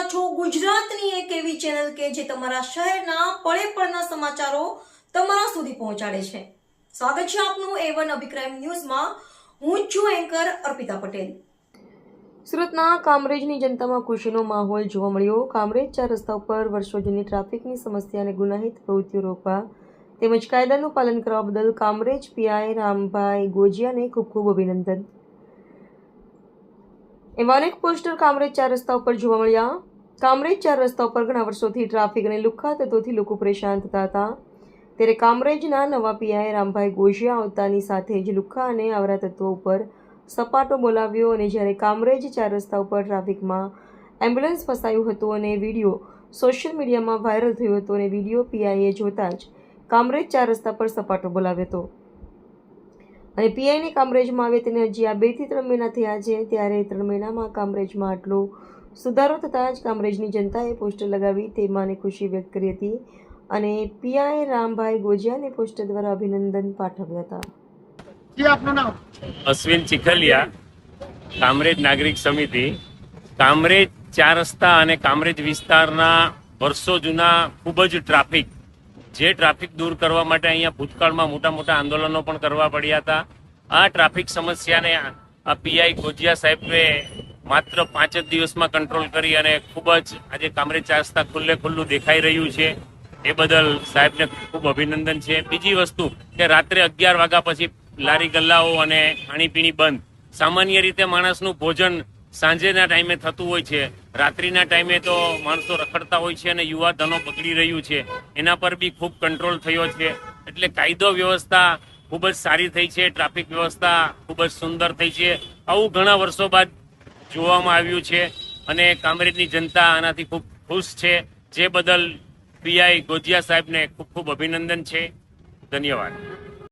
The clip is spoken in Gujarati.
રહ્યા છો ગુજરાતની એક એવી ચેનલ કે જે તમારા શહેરના પળે પળના સમાચારો તમારા સુધી પહોંચાડે છે। સ્વાગત છે આપનું A1 અભિક્રાઇમ ન્યૂઝમાં। હું છું એન્કર અર્પિતા પટેલ। સુરતના કામરેજની જનતામાં ખુશીનો માહોલ જોવા મળ્યો। કામરેજ 4 રસ્તા ઉપર વર્ષો જૂની ટ્રાફિકની સમસ્યા અને ગુનાહિત પ્રવૃત્તિઓ રોકવા તેમજ કાયદાનું પાલન કરવા બદલ કામરેજ પીઆઈ રામભાઈ ગોજિયાને ખૂબ ખૂબ અભિનંદન। એવા અનેક પોસ્ટર કામરેજ 4 રસ્તા ઉપર જોવા મળ્યા। કામરેજ 4 રસ્તા ઉપર ઘણા વર્ષોથી ટ્રાફિક અને લુખ્ખા તત્વોથી લોકો પરેશાન થતા હતા, ત્યારે કામરેજના નવા પીઆઈ રામભાઈ ગોજિયા આવતાની સાથે જ લુખ્ખા અને આવરા તત્વો ઉપર સપાટો બોલાવ્યો અને જ્યારે કામરેજ 4 રસ્તા ઉપર ટ્રાફિકમાં એમ્બ્યુલન્સ ફસાયું હતું અને વિડીયો સોશિયલ મીડિયામાં વાયરલ થયો હતો અને વિડીયો પીઆઈએ જોતા જ કામરેજ 4 રસ્તા પર સપાટો બોલાવ્યો હતો અને પીઆઈને કામરેજમાં આવે તેને હજી આ 2 થી 3 મહિના થયા છે, ત્યારે 3 મહિનામાં કામરેજમાં આટલો સુધારો થતાં જ કામરેજની જનતાએ પોસ્ટર લગાવી તેમાં ખુશી વ્યક્ત કરી હતી અને પીઆઈ રામભાઈ ગોજિયાને પોસ્ટર દ્વારા અભિનંદન પાઠવ્યા હતા। આપનું નામ? અશ્વિન ચીખલિયા, કામરેજ નાગરિક સમિતિ। કામરેજ 4 રસ્તા અને કામરેજ વિસ્તારના વર્ષો જૂના ખૂબ જ ટ્રાફિક દૂર કરવા માટે અહીંયા ભૂતકાળમાં મોટા મોટા આંદોલનો પણ કરવા પડ્યા હતા। આ ટ્રાફિક સમસ્યાને આ પીઆઈ ગોજિયા સાહેબે માત્ર 5 જ દિવસમાં કંટ્રોલ કરી અને ખૂબ જ આજે કામરેજ 4 રસ્તા ખુલ્લું દેખાઈ રહ્યું છે, એ બદલ સાહેબને ખૂબ અભિનંદન છે। બીજી વસ્તુ કે રાત્રે 11 વાગ્યા પછી લારી ગલ્લાઓ અને ખાણીપીણી બંધ। સામાન્ય રીતે માણસનું ભોજન સાંજેના ટાઈમે થતું હોય છે, રાત્રિના ટાઈમે તો માણસો રખડતા હોય છે અને યુવાધનો બગડી રહ્યું છે, એના પર બી ખૂબ કંટ્રોલ થયો છે। એટલે કાયદો વ્યવસ્થા ખૂબ જ સારી થઈ છે, ટ્રાફિક વ્યવસ્થા ખૂબ જ સુંદર થઈ છે। આવું ઘણા વર્ષો બાદ જોવામાં આવ્યું છે અને કામરેજની જનતા આનાથી ખૂબ ખુશ છે, જે બદલ પીઆઈ ગોજિયા સાહેબને ખૂબ ખૂબ અભિનંદન છે। ધન્યવાદ।